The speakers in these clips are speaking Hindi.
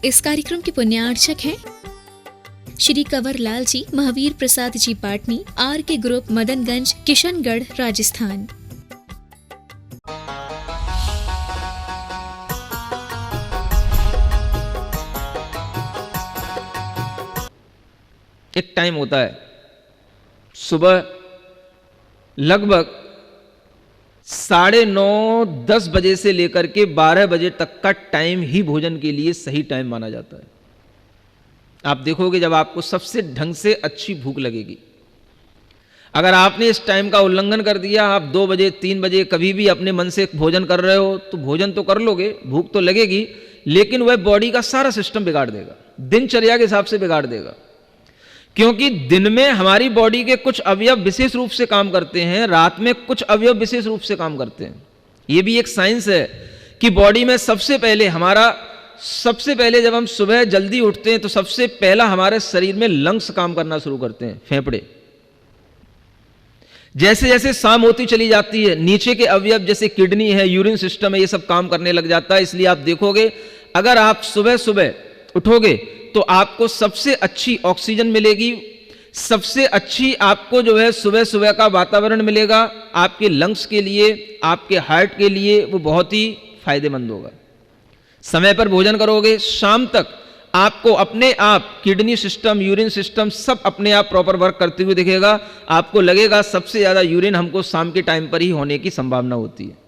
इस कार्यक्रम के पुण्यार्चक हैं श्री कंवर लाल जी, महावीर प्रसाद जी पाटनी, आर के ग्रुप, मदनगंज, किशनगढ़, राजस्थान। एक टाइम होता है सुबह लगभग 9:30-10 बजे से लेकर के 12 बजे तक का टाइम ही भोजन के लिए सही टाइम माना जाता है। आप देखोगे जब आपको सबसे ढंग से अच्छी भूख लगेगी। अगर आपने इस टाइम का उल्लंघन कर दिया, आप 2 बजे 3 बजे कभी भी अपने मन से भोजन कर रहे हो, तो भोजन तो कर लोगे, भूख तो लगेगी, लेकिन वह बॉडी का सारा सिस्टम बिगाड़ देगा, दिनचर्या के हिसाब से बिगाड़ देगा। क्योंकि दिन में हमारी बॉडी के कुछ अवयव विशेष रूप से काम करते हैं, रात में कुछ अवयव विशेष रूप से काम करते हैं। यह भी एक साइंस है कि बॉडी में सबसे पहले जब हम सुबह जल्दी उठते हैं तो सबसे पहला हमारे शरीर में लंग्स काम करना शुरू करते हैं, फेफड़े। जैसे जैसे शाम होती चली जाती है, नीचे के अवयव जैसे किडनी है, यूरिन सिस्टम है, ये सब काम करने लग जाता है। इसलिए आप देखोगे अगर आप सुबह सुबह उठोगे तो आपको सबसे अच्छी ऑक्सीजन मिलेगी, सबसे अच्छी आपको जो है सुबह सुबह का वातावरण मिलेगा। आपके लंग्स के लिए, आपके हार्ट के लिए वो बहुत ही फायदेमंद होगा। समय पर भोजन करोगे, शाम तक आपको अपने आप किडनी सिस्टम, यूरिन सिस्टम सब अपने आप प्रॉपर वर्क करते हुए दिखेगा। आपको लगेगा सबसे ज्यादा यूरिन हमको शाम के टाइम पर ही होने की संभावना होती है।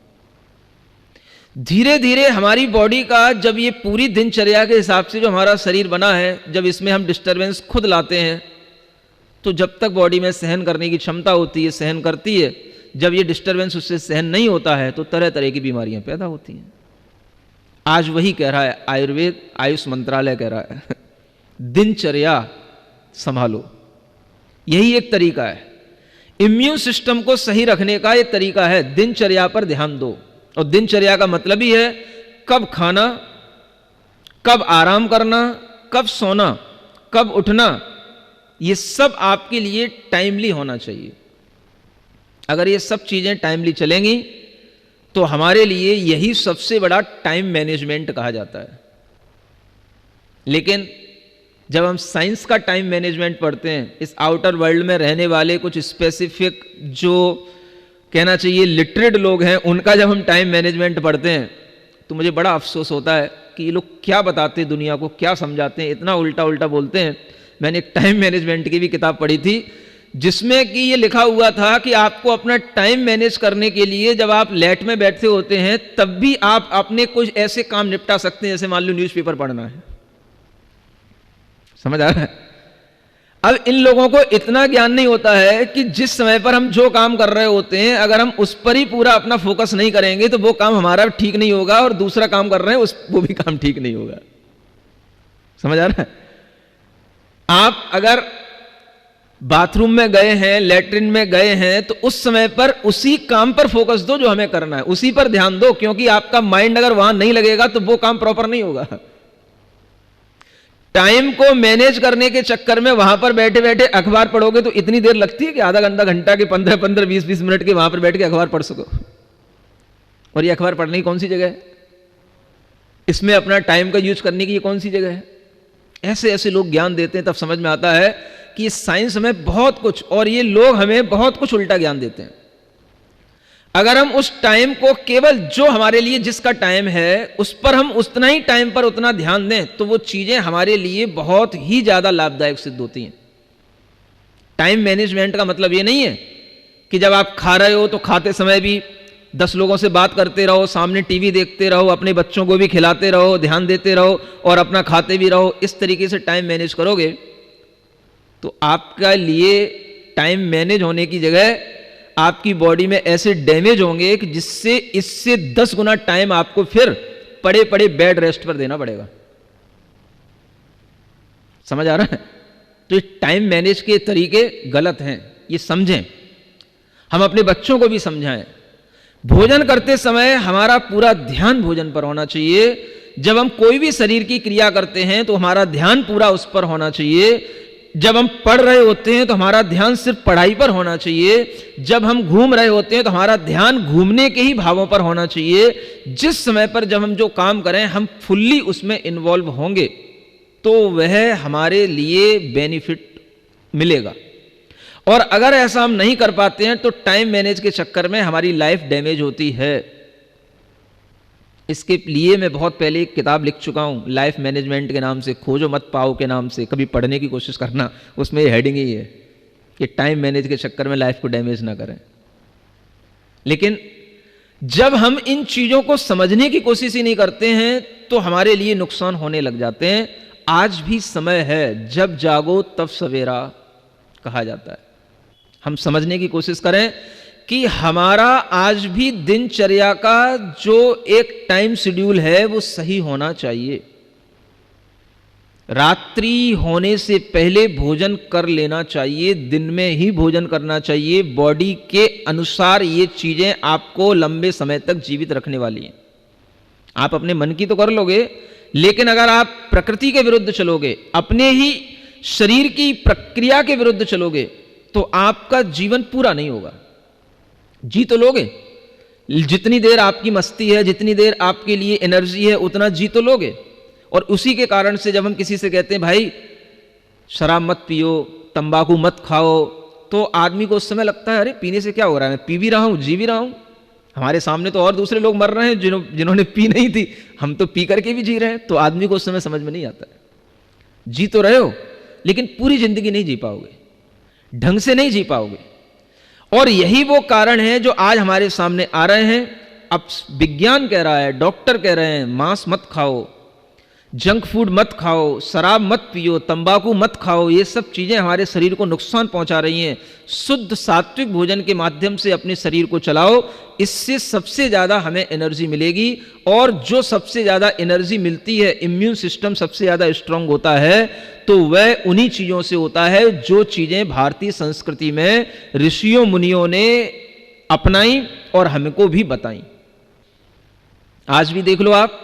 धीरे धीरे हमारी बॉडी का जब ये पूरी दिनचर्या के हिसाब से जो हमारा शरीर बना है, जब इसमें हम डिस्टरबेंस खुद लाते हैं, तो जब तक बॉडी में सहन करने की क्षमता होती है, सहन करती है। जब ये डिस्टरबेंस उससे सहन नहीं होता है तो तरह तरह की बीमारियां पैदा होती हैं। आज वही कह रहा है आयुर्वेद, आयुष मंत्रालय कह रहा है दिनचर्या संभालो। यही एक तरीका है, इम्यून सिस्टम को सही रखने का एक तरीका है, दिनचर्या पर ध्यान दो। और दिनचर्या का मतलब ही है कब खाना, कब आराम करना, कब सोना, कब उठना, ये सब आपके लिए टाइमली होना चाहिए। अगर ये सब चीजें टाइमली चलेंगी तो हमारे लिए यही सबसे बड़ा टाइम मैनेजमेंट कहा जाता है। लेकिन जब हम साइंस का टाइम मैनेजमेंट पढ़ते हैं, इस आउटर वर्ल्ड में रहने वाले कुछ स्पेसिफिक जो कहना चाहिए लिटरेट लोग हैं, उनका जब हम टाइम मैनेजमेंट पढ़ते हैं तो मुझे बड़ा अफसोस होता है कि ये लोग क्या बताते हैं दुनिया को, क्या समझाते हैं, इतना उल्टा उल्टा बोलते हैं। मैंने एक टाइम मैनेजमेंट की भी किताब पढ़ी थी जिसमें कि ये लिखा हुआ था कि आपको अपना टाइम मैनेज करने के लिए जब आप लेट में बैठे होते हैं तब भी आप अपने कुछ ऐसे काम निपटा सकते हैं जैसे मान लो न्यूज़पेपर पढ़ना है। समझ आ रहा है? अब इन लोगों को इतना ज्ञान नहीं होता है कि जिस समय पर हम जो काम कर रहे होते हैं अगर हम उस पर ही पूरा अपना फोकस नहीं करेंगे तो वो काम हमारा ठीक नहीं होगा और दूसरा काम कर रहे हैं वो भी काम ठीक नहीं होगा। समझ आ रहा है? आप अगर बाथरूम में गए हैं, लेटरिन में गए हैं, तो उस समय पर उसी काम पर फोकस दो जो हमें करना है, उसी पर ध्यान दो, क्योंकि आपका माइंड अगर वहां नहीं लगेगा तो वो काम प्रॉपर नहीं होगा। टाइम को मैनेज करने के चक्कर में वहां पर बैठे बैठे अखबार पढ़ोगे तो इतनी देर लगती है कि आधा घंटा घंटा के 15-15, 20-20 मिनट के वहां पर बैठ के अखबार पढ़ सको। और ये अखबार पढ़ने की कौन सी जगह है? इसमें अपना टाइम का यूज करने की ये कौन सी जगह है? ऐसे ऐसे लोग ज्ञान देते हैं, तब समझ में आता है कि साइंस हमें बहुत कुछ और ये लोग हमें बहुत कुछ उल्टा ज्ञान देते हैं। अगर हम उस टाइम को केवल जो हमारे लिए जिसका टाइम है उस पर हम उतना ही टाइम पर उतना ध्यान दें तो वो चीजें हमारे लिए बहुत ही ज्यादा लाभदायक सिद्ध होती हैं। टाइम मैनेजमेंट का मतलब ये नहीं है कि जब आप खा रहे हो तो खाते समय भी 10 लोगों से बात करते रहो, सामने टीवी देखते रहो, अपने बच्चों को भी खिलाते रहो, ध्यान देते रहो और अपना खाते भी रहो। इस तरीके से टाइम मैनेज करोगे तो आपका लिए टाइम मैनेज होने की जगह आपकी बॉडी में ऐसे डैमेज होंगे कि जिससे इससे 10 गुना टाइम आपको फिर पड़े पड़े बेड रेस्ट पर देना पड़ेगा। समझ आ रहा है? तो ये टाइम मैनेज के तरीके गलत हैं, ये समझें। हम अपने बच्चों को भी समझाएं। भोजन करते समय हमारा पूरा ध्यान भोजन पर होना चाहिए। जब हम कोई भी शरीर की क्रिया करते हैं तो हमारा ध्यान पूरा उस पर होना चाहिए। जब हम पढ़ रहे होते हैं तो हमारा ध्यान सिर्फ पढ़ाई पर होना चाहिए, जब हम घूम रहे होते हैं तो हमारा ध्यान घूमने के ही भावों पर होना चाहिए। जिस समय पर जब हम जो काम करें हम फुल्ली उसमें इन्वॉल्व होंगे तो वह हमारे लिए बेनिफिट मिलेगा। और अगर ऐसा हम नहीं कर पाते हैं तो टाइम मैनेज के चक्कर में हमारी लाइफ डैमेज होती है। इसके लिए मैं बहुत पहले एक किताब लिख चुका हूं, लाइफ मैनेजमेंट के नाम से, खोजो मत पाओ के नाम से, कभी पढ़ने की कोशिश करना। उसमें ये हेडिंग ही है कि टाइम मैनेज के चक्कर में लाइफ को डैमेज ना करें। लेकिन जब हम इन चीजों को समझने की कोशिश ही नहीं करते हैं तो हमारे लिए नुकसान होने लग जाते हैं। आज भी समय है, जब जागो तब सवेरा कहा जाता है। हम समझने की कोशिश करें कि हमारा आज भी दिनचर्या का जो एक टाइम शेड्यूल है वो सही होना चाहिए। रात्रि होने से पहले भोजन कर लेना चाहिए, दिन में ही भोजन करना चाहिए। बॉडी के अनुसार ये चीजें आपको लंबे समय तक जीवित रखने वाली हैं। आप अपने मन की तो कर लोगे, लेकिन अगर आप प्रकृति के विरुद्ध चलोगे, अपने ही शरीर की प्रक्रिया के विरुद्ध चलोगे तो आपका जीवन पूरा नहीं होगा। जी तो लोगे, जितनी देर आपकी मस्ती है, जितनी देर आपके लिए एनर्जी है, उतना जी तो लोगे। और उसी के कारण से जब हम किसी से कहते हैं भाई शराब मत पियो, तंबाकू मत खाओ, तो आदमी को उस समय लगता है अरे पीने से क्या हो रहा है, मैं पी भी रहा हूं, जी भी रहा हूं। हमारे सामने तो और दूसरे लोग मर रहे हैं जिन्होंने पी नहीं थी, हम तो पी करके भी जी रहे हैं। तो आदमी को उस समय समझ में नहीं आता है। जी तो रहे हो लेकिन पूरी जिंदगी नहीं जी पाओगे, ढंग से नहीं जी पाओगे। और यही वो कारण है जो आज हमारे सामने आ रहे हैं। अब विज्ञान कह रहा है, डॉक्टर कह रहे हैं मांस मत खाओ, जंक फूड मत खाओ, शराब मत पियो, तंबाकू मत खाओ। ये सब चीजें हमारे शरीर को नुकसान पहुंचा रही हैं। शुद्ध सात्विक भोजन के माध्यम से अपने शरीर को चलाओ, इससे सबसे ज्यादा हमें एनर्जी मिलेगी। और जो सबसे ज्यादा एनर्जी मिलती है, इम्यून सिस्टम सबसे ज्यादा स्ट्रांग होता है, तो वह उन्हीं चीजों से होता है जो चीजें भारतीय संस्कृति में ऋषियों मुनियों ने अपनाई और हमको भी बताई। आज भी देख लो आप,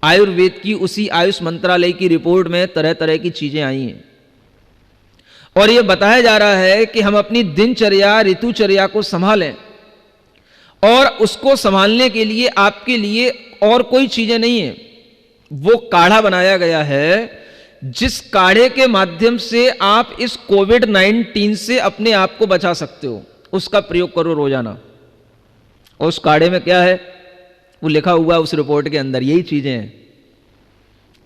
आयुर्वेद की उसी आयुष मंत्रालय की रिपोर्ट में तरह तरह की चीजें आई हैं और यह बताया जा रहा है कि हम अपनी दिनचर्या, ऋतुचर्या को संभालें। और उसको संभालने के लिए आपके लिए और कोई चीजें नहीं है, वो काढ़ा बनाया गया है जिस काढ़े के माध्यम से आप इस कोविड-19 से अपने आप को बचा सकते हो। उसका प्रयोग करो रोजाना। और उस काढ़े में क्या है वो लिखा हुआ उस रिपोर्ट के अंदर, यही चीजें हैं।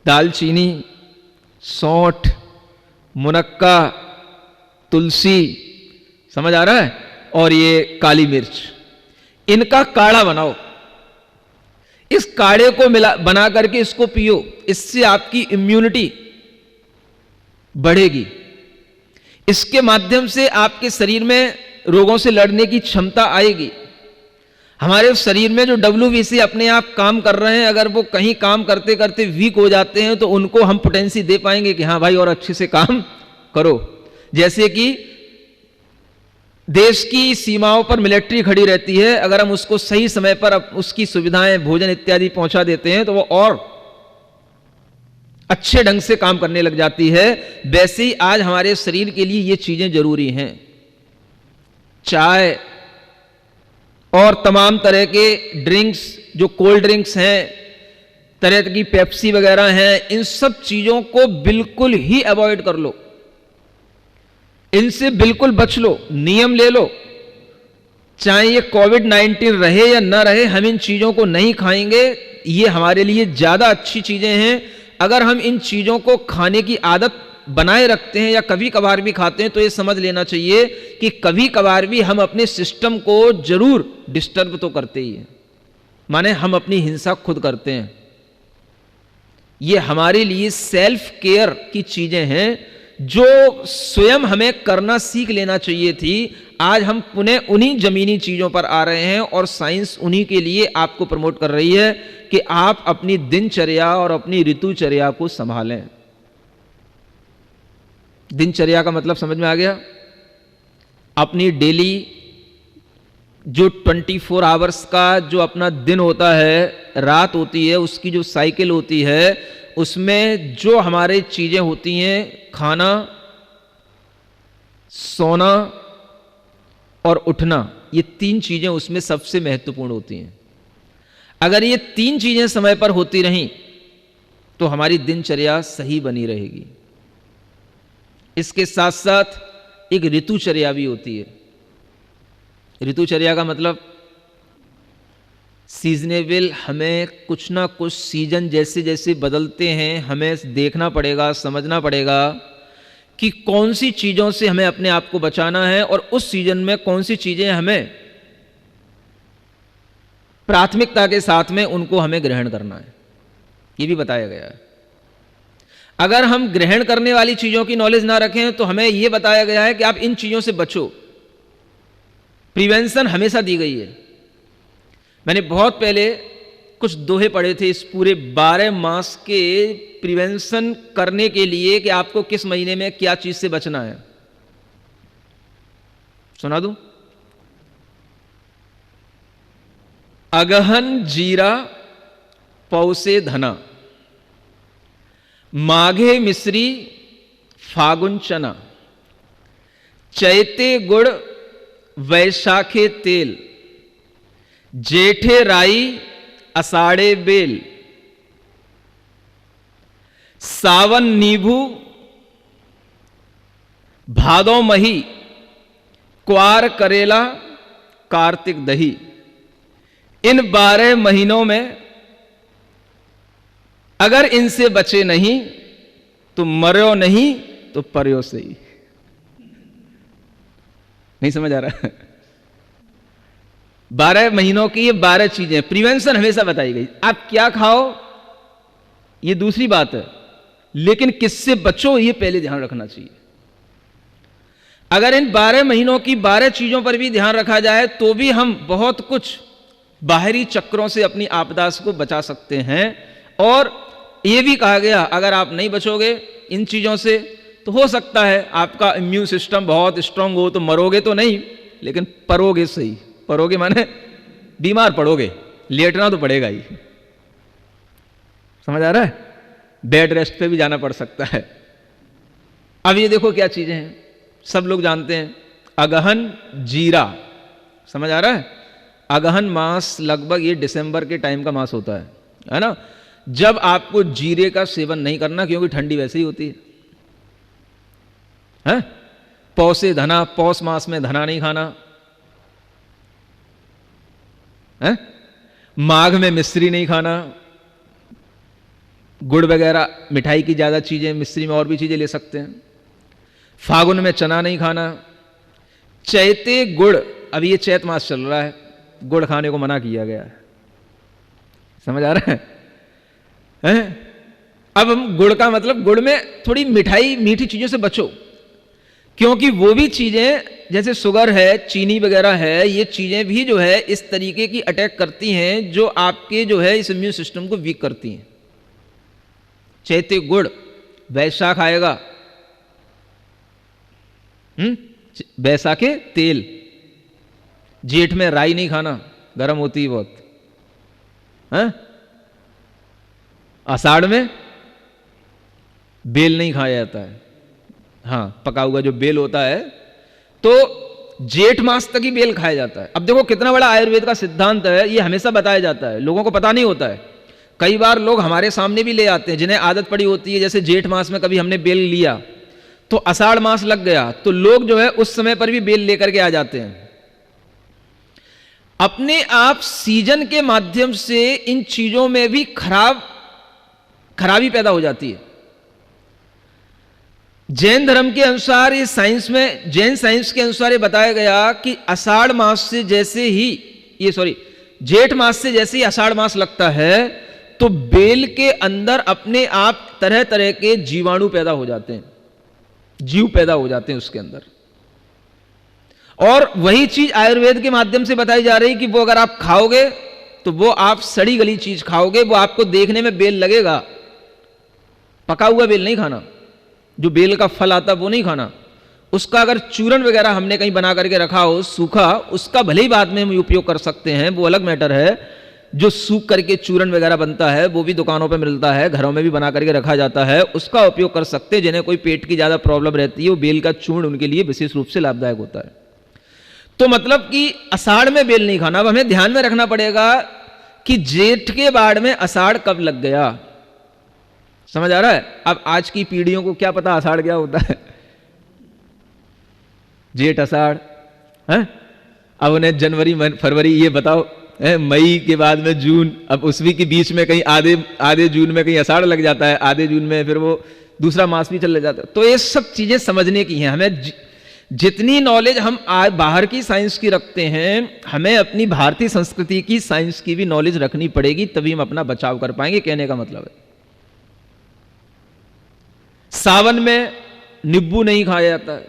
दालचीनी, सौंठ, मुनक्का, तुलसी, समझ आ रहा है, और ये काली मिर्च, इनका काढ़ा बनाओ। इस काढ़े को बना करके इसको पियो, इससे आपकी इम्यूनिटी बढ़ेगी। इसके माध्यम से आपके शरीर में रोगों से लड़ने की क्षमता आएगी। हमारे शरीर में जो WBC अपने आप काम कर रहे हैं, अगर वो कहीं काम करते करते वीक हो जाते हैं तो उनको हम पोटेंसी दे पाएंगे कि हाँ भाई और अच्छे से काम करो। जैसे कि देश की सीमाओं पर मिलिट्री खड़ी रहती है, अगर हम उसको सही समय पर उसकी सुविधाएं, भोजन इत्यादि पहुंचा देते हैं तो वो और अच्छे ढंग से काम करने लग जाती है। वैसे ही आज हमारे शरीर के लिए ये चीजें जरूरी हैं। चाय और तमाम तरह के ड्रिंक्स, जो कोल्ड ड्रिंक्स हैं, तरह की पेप्सी वगैरह हैं, इन सब चीजों को बिल्कुल ही अवॉइड कर लो, इनसे बिल्कुल बच लो, नियम ले लो। चाहे ये कोविड-19 रहे या ना रहे, हम इन चीजों को नहीं खाएंगे। ये हमारे लिए ज्यादा अच्छी चीजें हैं। अगर हम इन चीजों को खाने की आदत बनाए रखते हैं या कभी कभार भी खाते हैं तो ये समझ लेना चाहिए कि कभी कभार भी हम अपने सिस्टम को जरूर डिस्टर्ब तो करते ही हैं, माने हम अपनी हिंसा खुद करते हैं। ये हमारे लिए सेल्फ केयर की चीजें हैं जो स्वयं हमें करना सीख लेना चाहिए थी। आज हम पुनः उन्हीं जमीनी चीजों पर आ रहे हैं और साइंस उन्हीं के लिए आपको प्रमोट कर रही है कि आप अपनी दिनचर्या और अपनी ऋतुचर्या को संभालें। दिनचर्या का मतलब समझ में आ गया? अपनी डेली जो 24 आवर्स का जो अपना दिन होता है, रात होती है, उसकी जो साइकिल होती है, उसमें जो हमारे चीजें होती हैं, खाना, सोना और उठना, ये 3 चीजें उसमें सबसे महत्वपूर्ण होती हैं। अगर ये 3 चीजें समय पर होती रहीं तो हमारी दिनचर्या सही बनी रहेगी। इसके साथ साथ एक ऋतुचर्या भी होती है। ऋतुचर्या का मतलब सीजनेबल, हमें कुछ ना कुछ सीजन जैसे जैसे बदलते हैं, हमें देखना पड़ेगा, समझना पड़ेगा कि कौन सी चीज़ों से हमें अपने आप को बचाना है और उस सीजन में कौन सी चीज़ें हमें प्राथमिकता के साथ में उनको हमें ग्रहण करना है, ये भी बताया गया है। अगर हम ग्रहण करने वाली चीज़ों की नॉलेज ना रखें तो हमें यह बताया गया है कि आप इन चीज़ों से बचो, प्रिवेंशन हमेशा दी गई है। मैंने बहुत पहले कुछ दोहे पढ़े थे इस पूरे 12 मास के प्रिवेंशन करने के लिए कि आपको किस महीने में क्या चीज से बचना है। सुना दूं? अगहन जीरा पौसे धना, माघे मिश्री फागुन चना, चैते गुड़ वैशाखे तेल, जेठे राई अषाढ़े बेल, सावन नींबू भादो मही, क्वार करेला कार्तिक दही। इन 12 महीनों में अगर इनसे बचे नहीं तो मरो नहीं तो पर्यो सही। नहीं समझ आ रहा? 12 महीनों की ये 12 चीजें, प्रिवेंशन हमेशा बताई गई। आप क्या खाओ ये दूसरी बात है, लेकिन किससे बचो ये पहले ध्यान रखना चाहिए। अगर इन 12 महीनों की 12 चीजों पर भी ध्यान रखा जाए तो भी हम बहुत कुछ बाहरी चक्रों से अपनी आपदा को बचा सकते हैं। और यह भी कहा गया अगर आप नहीं बचोगे इन चीजों से तो हो सकता है आपका इम्यून सिस्टम बहुत स्ट्रांग हो तो मरोगे तो नहीं, लेकिन परोगे सही। परोगे माने बीमार पड़ोगे, लेटना तो पड़ेगा ही। समझ आ रहा है? बेड रेस्ट पे भी जाना पड़ सकता है। अब ये देखो क्या चीजें हैं, सब लोग जानते हैं। अगहन जीरा, समझ आ रहा है? अगहन मास लगभग ये दिसंबर के टाइम का मास होता है ना, जब आपको जीरे का सेवन नहीं करना क्योंकि ठंडी वैसे ही होती है। पौसे धना, पौष मास में धना नहीं खाना है। माघ में मिश्री नहीं खाना, गुड़ वगैरह मिठाई की ज्यादा चीजें, मिश्री में और भी चीजें ले सकते हैं। फागुन में चना नहीं खाना। चैते गुड़, अभी ये चैत मास चल रहा है, गुड़ खाने को मना किया गया है। समझ आ रहा है? अब हम गुड़ का मतलब गुड़ में थोड़ी मिठाई मीठी चीजों से बचो, क्योंकि वो भी चीजें जैसे शुगर है, चीनी वगैरह है, ये चीजें भी जो है इस तरीके की अटैक करती हैं जो आपके जो है इस इम्यून सिस्टम को वीक करती हैं। चैते गुड़, वैशाख आएगा, वैशाखे तेल, जेठ में राई नहीं खाना, गर्म होती है बहुत है। आषाढ़ में बेल नहीं खाया जाता है, हाँ पका हुआ जो बेल होता है, तो जेठ मास तक ही बेल खाया जाता है। अब देखो कितना बड़ा आयुर्वेद का सिद्धांत है, ये हमेशा बताया जाता है, लोगों को पता नहीं होता है। कई बार लोग हमारे सामने भी ले आते हैं जिन्हें आदत पड़ी होती है, जैसे जेठ मास में कभी हमने बेल लिया तो आषाढ़ मास लग गया तो लोग जो है उस समय पर भी बेल लेकर के आ जाते हैं। अपने आप सीजन के माध्यम से इन चीजों में भी खराबी पैदा हो जाती है। जैन धर्म के अनुसार, ये साइंस में, जैन साइंस के अनुसार ये बताया गया कि आषाढ़ मास से जैसे ही जेठ मास से जैसे ही आषाढ़ मास लगता है तो बेल के अंदर अपने आप तरह तरह के जीवाणु पैदा हो जाते हैं, जीव पैदा हो जाते हैं उसके अंदर। और वही चीज आयुर्वेद के माध्यम से बताई जा रही कि वो अगर आप खाओगे तो वो आप सड़ी गली चीज खाओगे, वो आपको देखने में बेल लगेगा, पका हुआ बेल नहीं खाना, जो बेल का फल आता है वो नहीं खाना। उसका अगर चूरन वगैरह हमने कहीं बना करके रखा हो सूखा, उसका भले ही बाद में हम उपयोग कर सकते हैं, वो अलग मैटर है, जो सूख करके चूरन वगैरह बनता है वो भी दुकानों पे मिलता है, घरों में भी बना करके रखा जाता है, उसका उपयोग कर सकते हैं। जिन्हें कोई पेट की ज़्यादा प्रॉब्लम रहती है वो बेल का चूर्ण उनके लिए विशेष रूप से लाभदायक होता है। तो मतलब कि आषाढ़ में बेल नहीं खाना। अब हमें ध्यान में रखना पड़ेगा कि जेठ के बाड़ में आषाढ़ कब लग गया, समझ आ रहा है? अब आज की पीढ़ियों को क्या पता आषाढ़ क्या होता है, जेठ आषाढ़ है। अब उन्हें जनवरी फरवरी ये बताओ, मई के बाद में जून, अब उसवी के बीच में कहीं आधे जून में कहीं आषाढ़ लग जाता है, आधे जून में फिर वो दूसरा मास भी चले जाता है। तो ये सब चीजें समझने की हैं। हमें जितनी नॉलेज हम बाहर की साइंस की रखते हैं, हमें अपनी भारतीय संस्कृति की साइंस की भी नॉलेज रखनी पड़ेगी, तभी हम अपना बचाव कर पाएंगे। कहने का मतलब है सावन में नींबू नहीं खाया जाता है,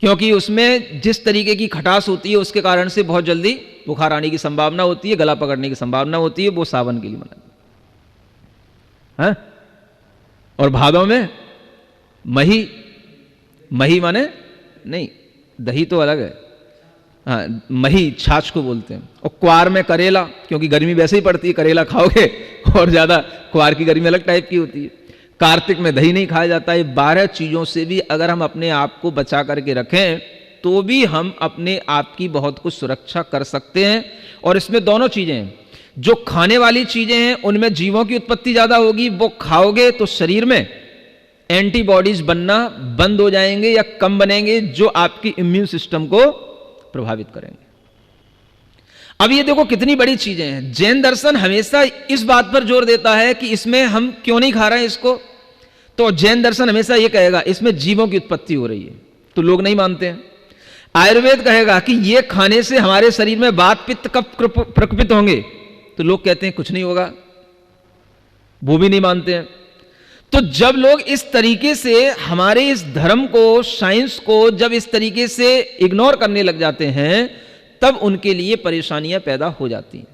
क्योंकि उसमें जिस तरीके की खटास होती है उसके कारण से बहुत जल्दी बुखार आने की संभावना होती है, गला पकड़ने की संभावना होती है। वो सावन के लिए मना है। और भादों में मही माने नहीं, दही तो अलग है, हाँ, मही छाछ को बोलते हैं। और क्वार में करेला, क्योंकि गर्मी वैसे ही पड़ती है, करेला खाओगे और ज्यादा, क्वार की गर्मी अलग टाइप की होती है। कार्तिक में दही नहीं खाया जाता है। 12 चीजों से भी अगर हम अपने आप को बचा करके रखें तो भी हम अपने आप की बहुत कुछ सुरक्षा कर सकते हैं। और इसमें दोनों चीजें हैं, जो खाने वाली चीजें हैं उनमें जीवों की उत्पत्ति ज्यादा होगी, वो खाओगे तो शरीर में एंटीबॉडीज बनना बंद हो जाएंगे या कम बनेंगे, जो आपकी इम्यून सिस्टम को प्रभावित करेंगे। अब ये देखो कितनी बड़ी चीजें हैं। जैन दर्शन हमेशा इस बात पर जोर देता है कि इसमें हम क्यों नहीं खा रहे हैं इसको, तो जैन दर्शन हमेशा ये कहेगा इसमें जीवों की उत्पत्ति हो रही है, तो लोग नहीं मानते हैं। आयुर्वेद कहेगा कि ये खाने से हमारे शरीर में वात पित्त कब प्रकपित होंगे, तो लोग कहते हैं कुछ नहीं होगा, वो भी नहीं मानते हैं। तो जब लोग इस तरीके से हमारे इस धर्म को, साइंस को जब इस तरीके से इग्नोर करने लग जाते हैं, तब उनके लिए परेशानियां पैदा हो जाती हैं।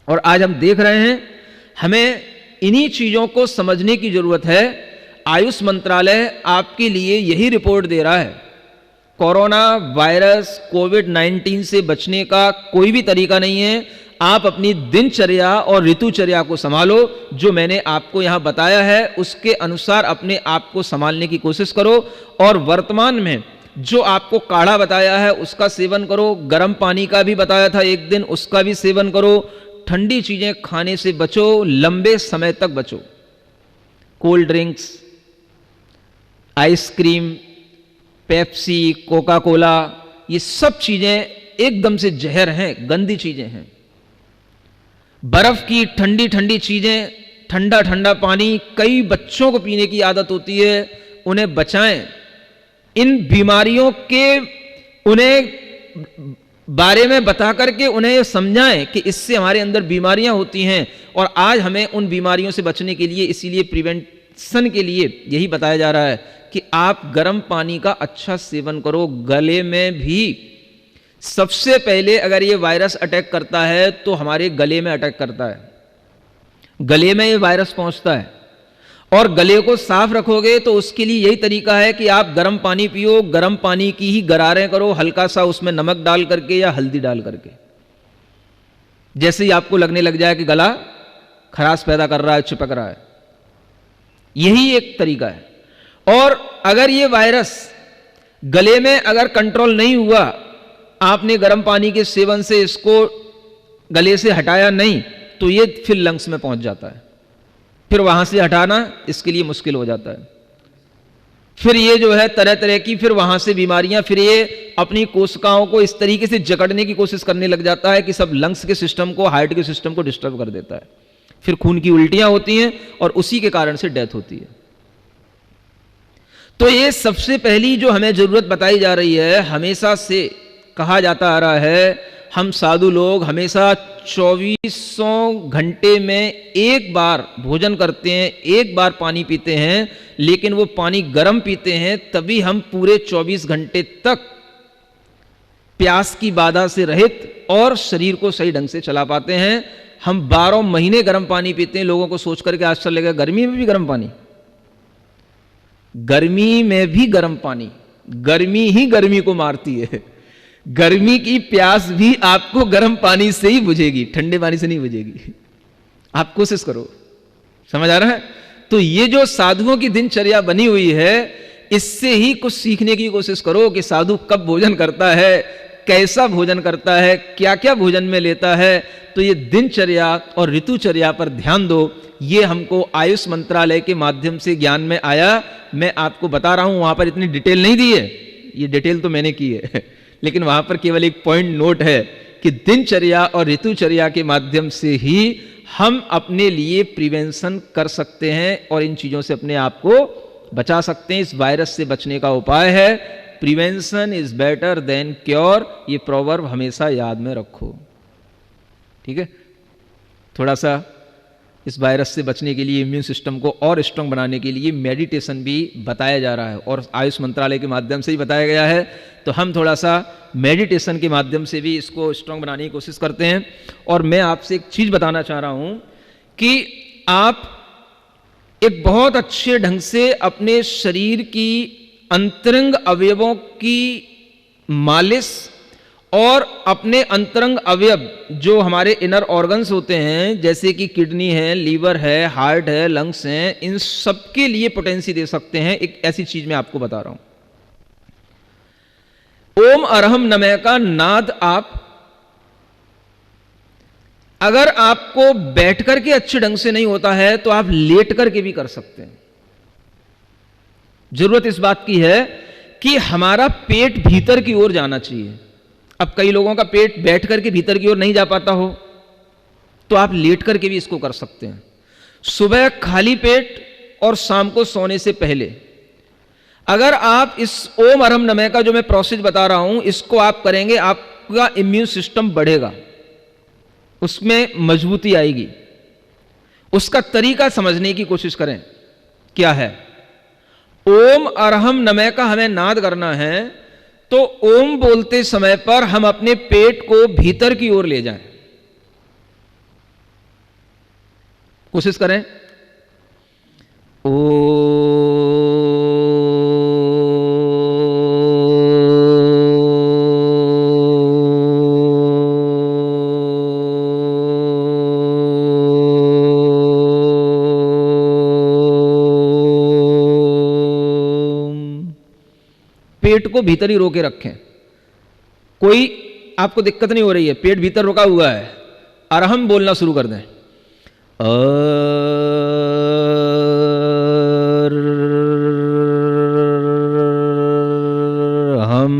और आज हम देख रहे हैं, हमें इन्हीं चीजों को समझने की जरूरत है। आयुष मंत्रालय आपके लिए यही रिपोर्ट दे रहा है, कोरोना वायरस कोविड-19 से बचने का कोई भी तरीका नहीं है। आप अपनी दिनचर्या और ऋतुचर्या को संभालो। जो मैंने आपको यहां बताया है उसके अनुसार अपने आप को संभालने की कोशिश करो। और वर्तमान में जो आपको काढ़ा बताया है उसका सेवन करो, गर्म पानी का भी बताया था एक दिन, उसका भी सेवन करो। ठंडी चीजें खाने से बचो, लंबे समय तक बचो। Cold drinks, ice cream, Pepsi, Coca Cola, ये सब चीजें एकदम से जहर हैं, गंदी चीजें हैं। बर्फ की ठंडी ठंडी चीजें, ठंडा ठंडा पानी कई बच्चों को पीने की आदत होती है, उन्हें बचाएं। इन बीमारियों के उन्हें बारे में बता करके उन्हें समझाएं कि इससे हमारे अंदर बीमारियां होती हैं। और आज हमें उन बीमारियों से बचने के लिए, इसीलिए प्रिवेंशन के लिए यही बताया जा रहा है कि आप गर्म पानी का अच्छा सेवन करो। गले में भी सबसे पहले अगर ये वायरस अटैक करता है तो हमारे गले में अटैक करता है, गले में ये वायरस पहुंचता है। और गले को साफ रखोगे तो उसके लिए यही तरीका है कि आप गर्म पानी पियो, गर्म पानी की ही गरारें करो, हल्का सा उसमें नमक डाल करके या हल्दी डाल करके। जैसे ही आपको लगने लग जाए कि गला खराश पैदा कर रहा है, चिपक रहा है, यही एक तरीका है। और अगर ये वायरस गले में अगर कंट्रोल नहीं हुआ, आपने गर्म पानी के सेवन से इसको गले से हटाया नहीं, तो ये फिर लंग्स में पहुंच जाता है। फिर वहां से हटाना इसके लिए मुश्किल हो जाता है। फिर ये जो है तरह तरह की फिर वहां से बीमारियां, फिर ये अपनी कोशिकाओं को इस तरीके से जकड़ने की कोशिश करने लग जाता है कि सब लंग्स के सिस्टम को, हार्ट के सिस्टम को डिस्टर्ब कर देता है। फिर खून की उल्टियां होती हैं और उसी के कारण से डेथ होती है। तो ये सबसे पहली जो हमें जरूरत बताई जा रही है, हमेशा से कहा जाता आ रहा है, हम साधु लोग हमेशा 2400 घंटे में एक बार भोजन करते हैं, एक बार पानी पीते हैं, लेकिन वो पानी गर्म पीते हैं, तभी हम पूरे 24 घंटे तक प्यास की बाधा से रहित और शरीर को सही ढंग से चला पाते हैं। हम 12 महीने गर्म पानी पीते हैं। लोगों को सोच करके आश्चर्य लगेगा, गर्मी में भी गर्म पानी, गर्मी में भी गर्म पानी, गर्मी ही गर्मी को मारती है। गर्मी की प्यास भी आपको गर्म पानी से ही बुझेगी, ठंडे पानी से नहीं बुझेगी। आप कोशिश करो, समझ आ रहा है? तो ये जो साधुओं की दिनचर्या बनी हुई है, इससे ही कुछ सीखने की कोशिश करो कि साधु कब भोजन करता है, कैसा भोजन करता है, क्या क्या भोजन में लेता है। तो ये दिनचर्या और ऋतुचर्या पर ध्यान दो। ये हमको आयुष मंत्रालय के माध्यम से ज्ञान में आया। मैं आपको बता रहा हूं, वहां पर इतनी डिटेल नहीं दी है, ये डिटेल तो मैंने की है लेकिन वहां पर केवल एक पॉइंट नोट है कि दिनचर्या और ऋतुचर्या के माध्यम से ही हम अपने लिए प्रिवेंशन कर सकते हैं और इन चीजों से अपने आप को बचा सकते हैं। इस वायरस से बचने का उपाय है prevention is better than cure. ये प्रोवर्ब हमेशा याद में रखो, ठीक है? थोड़ा सा इस वायरस से बचने के लिए, इम्यून सिस्टम को और स्ट्रांग बनाने के लिए मेडिटेशन भी बताया जा रहा है और आयुष मंत्रालय के माध्यम से ही बताया गया है। तो हम थोड़ा सा मेडिटेशन के माध्यम से भी इसको स्ट्रांग बनाने की कोशिश करते हैं। और मैं आपसे एक चीज बताना चाह रहा हूं कि आप एक बहुत अच्छे ढंग से अपने शरीर की अंतरंग अवयवों की मालिश और अपने अंतरंग अवयव जो हमारे इनर ऑर्गन्स होते हैं, जैसे कि किडनी है, लीवर है, हार्ट है, लंग्स हैं, इन सब के लिए पोटेंसी दे सकते हैं। एक ऐसी चीज मैं आपको बता रहा हूं। ओम अरहम नमः का नाद आप अगर आपको बैठ करके अच्छे ढंग से नहीं होता है तो आप लेट करके भी कर सकते हैं। जरूरत इस बात की है कि हमारा पेट भीतर की ओर जाना चाहिए। अब कई लोगों का पेट बैठ करके भीतर की ओर नहीं जा पाता हो तो आप लेट करके भी इसको कर सकते हैं। सुबह खाली पेट और शाम को सोने से पहले अगर आप इस ओम अरहम नमः का जो मैं प्रोसेस बता रहा हूं इसको आप करेंगे, आपका इम्यून सिस्टम बढ़ेगा, उसमें मजबूती आएगी। उसका तरीका समझने की कोशिश करें क्या है। ओम अरहम नमः का हमें नाद करना है तो ओम बोलते समय पर हम अपने पेट को भीतर की ओर ले जाएं। कोशिश करें। पेट को भीतर ही रोके रखें, कोई आपको दिक्कत नहीं हो रही है, पेट भीतर रुका हुआ है, अरहम बोलना शुरू कर दें। हम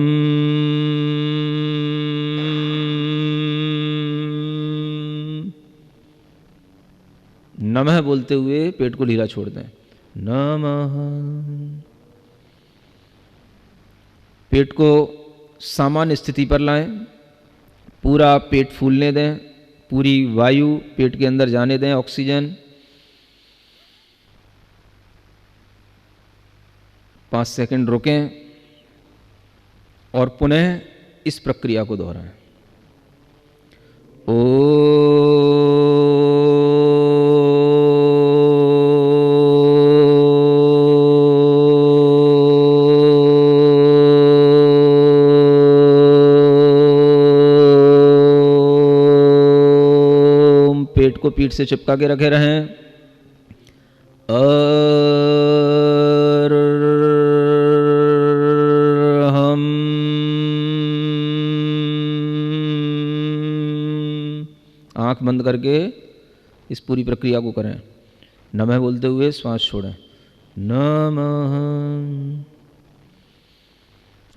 नमः बोलते हुए पेट को ढीला छोड़ दें। नमः। पेट को सामान्य स्थिति पर लाएं, पूरा पेट फूलने दें, पूरी वायु पेट के अंदर जाने दें, ऑक्सीजन। 5 सेकंड रुकें और पुनः इस प्रक्रिया को दोहराएं। पेट को पीठ से चिपका के रखे रहें। हम आंख बंद करके इस पूरी प्रक्रिया को करें। नमः बोलते हुए श्वास छोड़ें। नमः।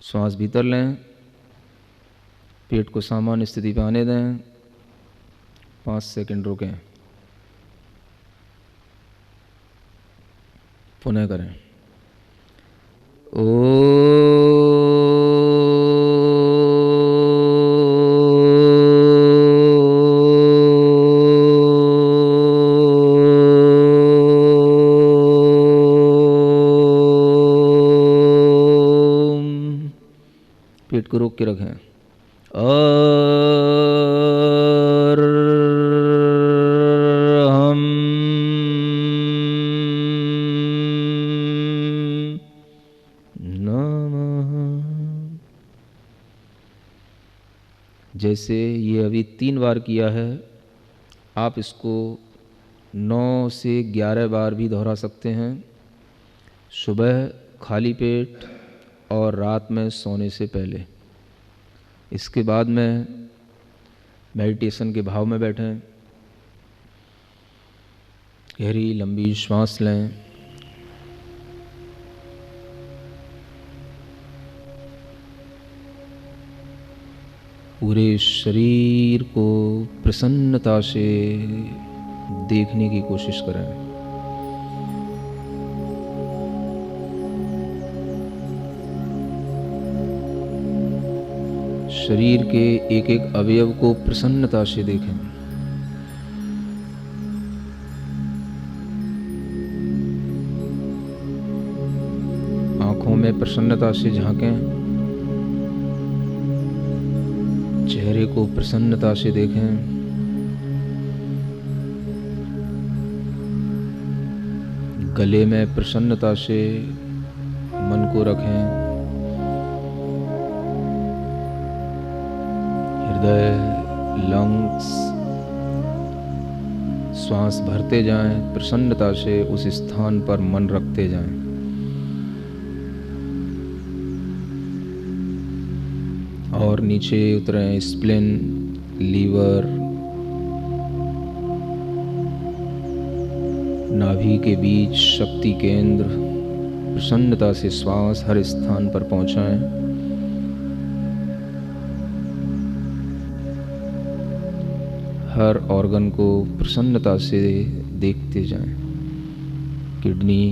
श्वास भीतर लें, पेट को सामान्य स्थिति पर आने दें, 5 सेकंड रुकें, पुनः करें। पेट को रोक के रखें। जैसे ये अभी 3 बार किया है, आप इसको 9 से 11 बार भी दोहरा सकते हैं, सुबह खाली पेट और रात में सोने से पहले। इसके बाद में मेडिटेशन के भाव में बैठें, गहरी लंबी श्वास लें, पूरे शरीर को प्रसन्नता से देखने की कोशिश करें। शरीर के एक एक अवयव को प्रसन्नता से देखें। आंखों में प्रसन्नता से झांकें, चेहरे को प्रसन्नता से देखें, गले में प्रसन्नता से मन को रखें, हृदय, लंग्स, श्वास भरते जाएं, प्रसन्नता से उस स्थान पर मन रखते जाएं। और नीचे उतरें, स्प्लेन, लीवर, नाभि के बीच शक्ति केंद्र, प्रसन्नता से श्वास हर स्थान पर पहुंचाएं। हर ऑर्गन को प्रसन्नता से देखते जाएं। किडनी,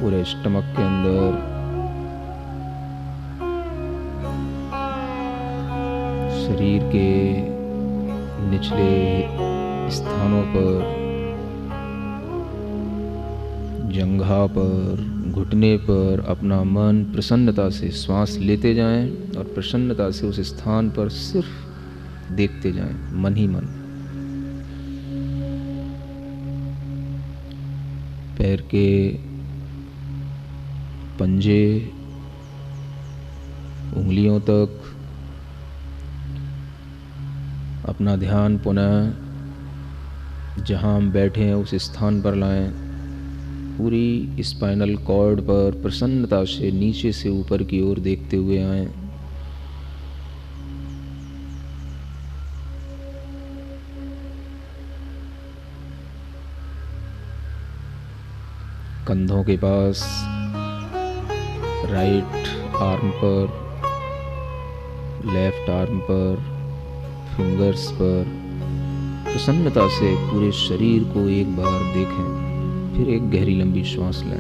पूरे स्टमक के अंदर, शरीर के निचले स्थानों पर, जंघा पर, घुटने पर अपना मन प्रसन्नता से श्वास लेते जाएं और प्रसन्नता से उस स्थान पर सिर्फ देखते जाएं, मन ही मन। पैर के पंजे, उंगलियों तक अपना ध्यान पुनः जहां हम बैठे हैं उस स्थान पर लाएं। पूरी स्पाइनल कॉर्ड पर प्रसन्नता से नीचे से ऊपर की ओर देखते हुए आएं। कंधों के पास, राइट आर्म पर, लेफ्ट आर्म पर, फिंगर्स पर प्रसन्नता से पूरे शरीर को एक बार देखें। फिर एक गहरी लंबी श्वास लें।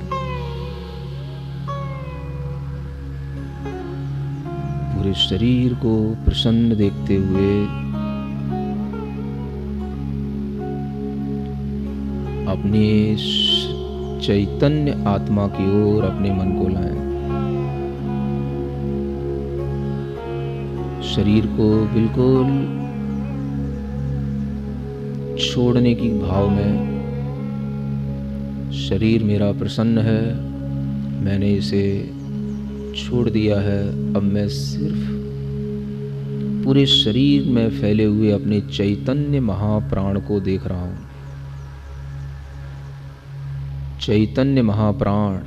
पूरे शरीर को प्रसन्न देखते हुए अपने चैतन्य आत्मा की ओर अपने मन को लाएं। शरीर को बिल्कुल छोड़ने की भाव में, शरीर मेरा प्रसन्न है, मैंने इसे छोड़ दिया है, अब मैं सिर्फ पूरे शरीर में फैले हुए अपने चैतन्य महाप्राण को देख रहा हूं। चैतन्य महाप्राण,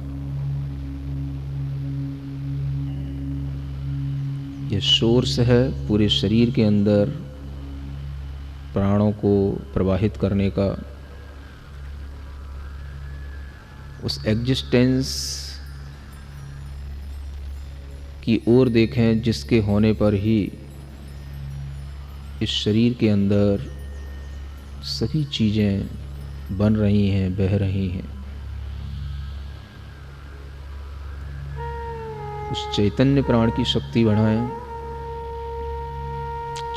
यह सोर्स है पूरे शरीर के अंदर प्राणों को प्रवाहित करने का। उस एग्जिस्टेंस की ओर देखें जिसके होने पर ही इस शरीर के अंदर सभी चीजें बन रही हैं, बह रही हैं। उस चैतन्य प्राण की शक्ति बढ़ाएं।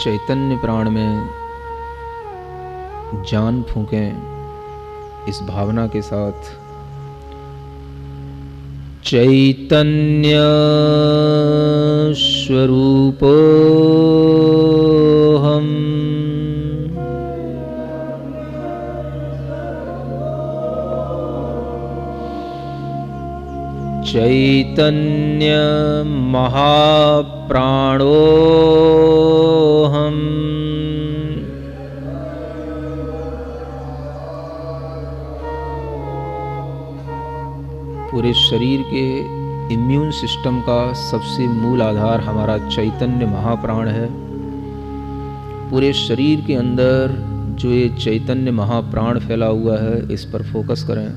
चैतन्य प्राण में जान फूकें इस भावना के साथ, चैतन्य स्वरूपो हम चैतन्य चैतन्य महाप्राणोऽहम् पूरे शरीर के इम्यून सिस्टम का सबसे मूल आधार हमारा चैतन्य महाप्राण है। पूरे शरीर के अंदर जो ये चैतन्य महाप्राण फैला हुआ है, इस पर फोकस करें।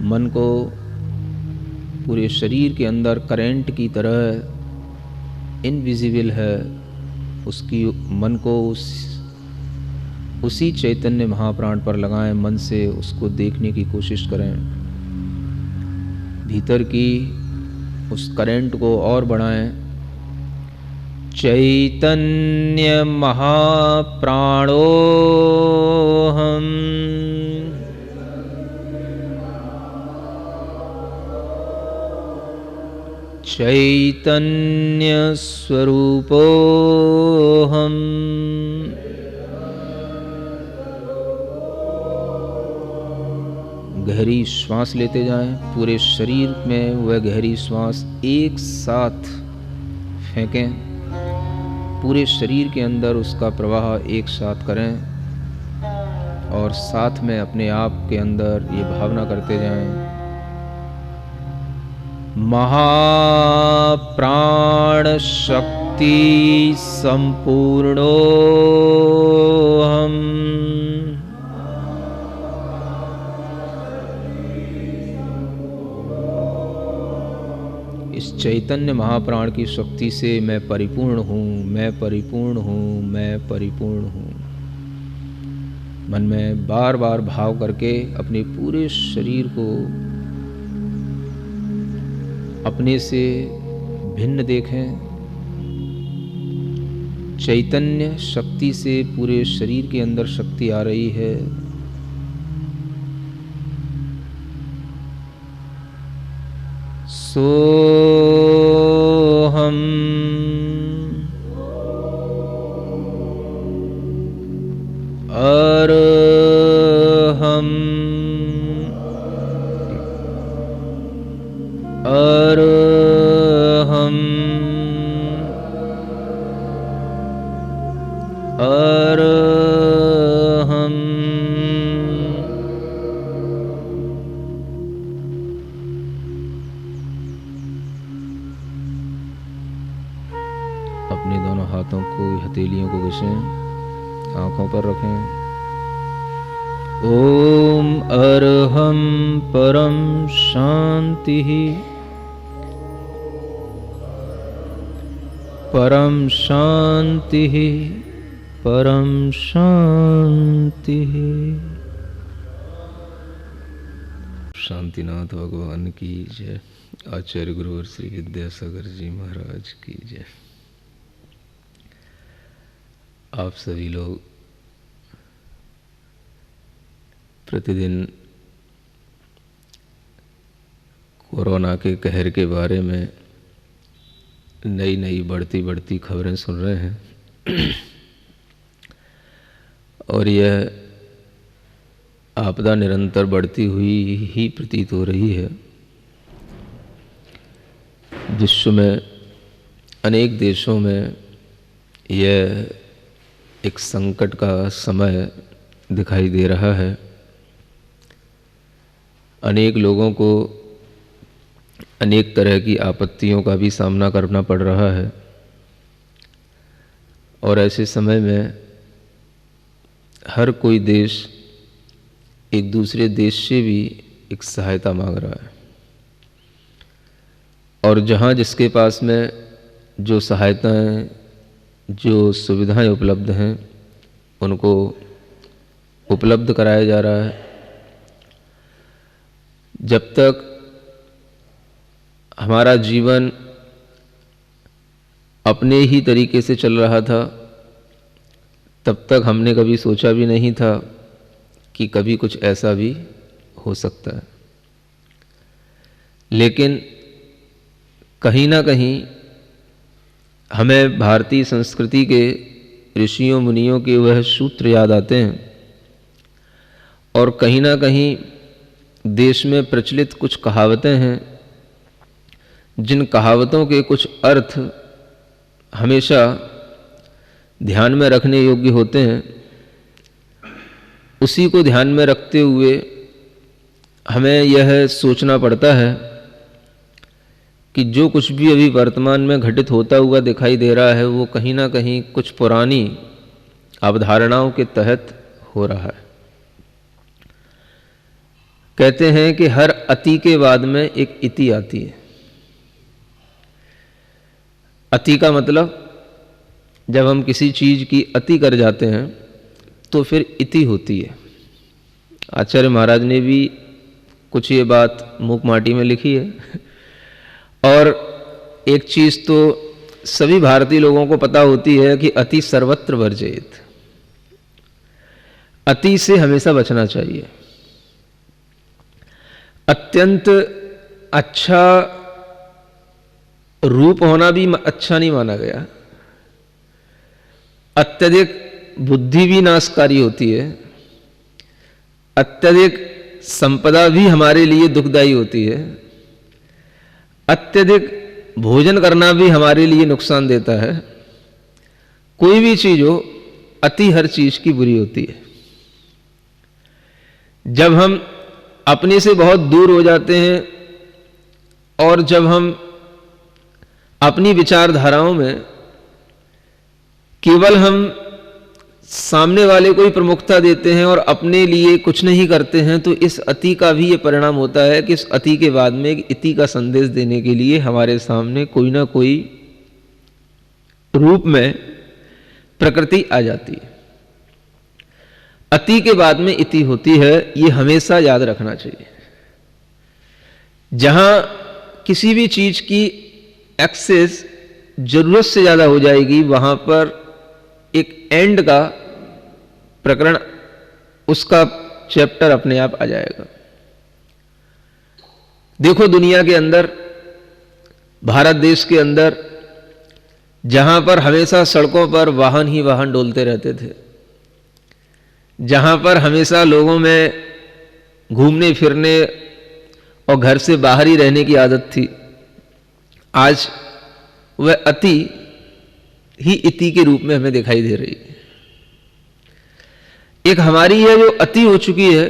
मन को पूरे शरीर के अंदर करंट की तरह इनविजिबल है, उसकी मन को उसी चैतन्य महाप्राण पर लगाएं। मन से उसको देखने की कोशिश करें, भीतर की उस करंट को और बढ़ाएं। चैतन्य महाप्राणोऽहम् चैतन्य स्वरूपोऽहम् गहरी श्वास लेते जाएं। पूरे शरीर में वह गहरी श्वास एक साथ फेंकें। पूरे शरीर के अंदर उसका प्रवाह एक साथ करें और साथ में अपने आप के अंदर ये भावना करते जाएं, महाप्राण शक्ति संपूर्णोऽहम् इस चैतन्य महाप्राण की शक्ति से मैं परिपूर्ण हूँ, मैं परिपूर्ण हूँ, मैं परिपूर्ण हूँ। मन में बार बार भाव करके अपने पूरे शरीर को अपने से भिन्न देखें। चैतन्य शक्ति से पूरे शरीर के अंदर शक्ति आ रही है। सोहम अरहम अरहम अरहम अपने दोनों हाथों को हथेलियों को घिसें, आंखों पर रखें। ओम अरहम परम शांति परम शांति परम शांति। शांतिनाथ भगवान की जय। आचार्य गुरुवर श्री विद्यासागर जी महाराज की जय। आप सभी लोग प्रतिदिन कोरोना के कहर के बारे में नई नई बढ़ती खबरें सुन रहे हैं और यह आपदा निरंतर बढ़ती हुई ही प्रतीत हो रही है। विश्व में अनेक देशों में यह एक संकट का समय दिखाई दे रहा है। अनेक लोगों को अनेक तरह की आपत्तियों का भी सामना करना पड़ रहा है और ऐसे समय में हर कोई देश एक दूसरे देश से भी एक सहायता मांग रहा है और जहाँ जिसके पास में जो सहायताएं, जो सुविधाएं उपलब्ध हैं, उनको उपलब्ध कराया जा रहा है। जब तक हमारा जीवन अपने ही तरीके से चल रहा था, तब तक हमने कभी सोचा भी नहीं था कि कभी कुछ ऐसा भी हो सकता है। लेकिन कहीं ना कहीं हमें भारतीय संस्कृति के ऋषियों मुनियों के वह सूत्र याद आते हैं और कहीं ना कहीं देश में प्रचलित कुछ कहावतें हैं जिन कहावतों के कुछ अर्थ हमेशा ध्यान में रखने योग्य होते हैं, उसी को ध्यान में रखते हुए हमें यह सोचना पड़ता है कि जो कुछ भी अभी वर्तमान में घटित होता हुआ दिखाई दे रहा है वो कहीं ना कहीं कुछ पुरानी अवधारणाओं के तहत हो रहा है। कहते हैं कि हर अति के बाद में एक इति आती है। अति का मतलब जब हम किसी चीज की अति कर जाते हैं तो फिर इति होती है। आचार्य महाराज ने भी कुछ ये बात मूक माटी में लिखी है। और एक चीज तो सभी भारतीय लोगों को पता होती है कि अति सर्वत्र वर्जेत, अति से हमेशा बचना चाहिए। अत्यंत अच्छा रूप होना भी अच्छा नहीं माना गया। अत्यधिक बुद्धि भी नाशकारी होती है। अत्यधिक संपदा भी हमारे लिए दुखदाई होती है। अत्यधिक भोजन करना भी हमारे लिए नुकसान देता है। कोई भी चीज हो, अति हर चीज की बुरी होती है। जब हम अपने से बहुत दूर हो जाते हैं और जब हम अपनी विचारधाराओं में केवल हम सामने वाले को ही प्रमुखता देते हैं और अपने लिए कुछ नहीं करते हैं, तो इस अति का भी ये परिणाम होता है कि इस अति के बाद में एक इति का संदेश देने के लिए हमारे सामने कोई ना कोई रूप में प्रकृति आ जाती है। अति के बाद में इति होती है, ये हमेशा याद रखना चाहिए। जहां किसी भी चीज की एक्सेस जरूरत से ज्यादा हो जाएगी, वहां पर एक एंड का प्रकरण, उसका चैप्टर अपने आप आ जाएगा। देखो दुनिया के अंदर, भारत देश के अंदर, जहां पर हमेशा सड़कों पर वाहन ही वाहन डोलते रहते थे, जहां पर हमेशा लोगों में घूमने फिरने और घर से बाहर ही रहने की आदत थी, आज वह अति ही इति के रूप में हमें दिखाई दे रही है। एक हमारी यह जो अति हो चुकी है,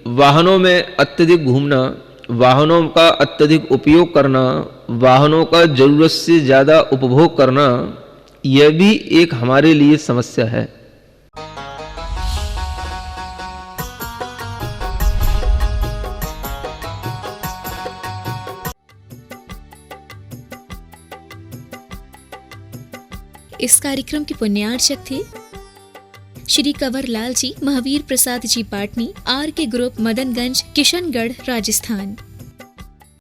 वाहनों में अत्यधिक घूमना, वाहनों का अत्यधिक उपयोग करना, वाहनों का जरूरत से ज्यादा उपभोग करना, यह भी एक हमारे लिए समस्या है। इस कार्यक्रम के पुण्यार्चक थे श्री कंवर लाल जी, महावीर प्रसाद जी पाटनी, आर के ग्रुप, मदनगंज, किशनगढ़, राजस्थान।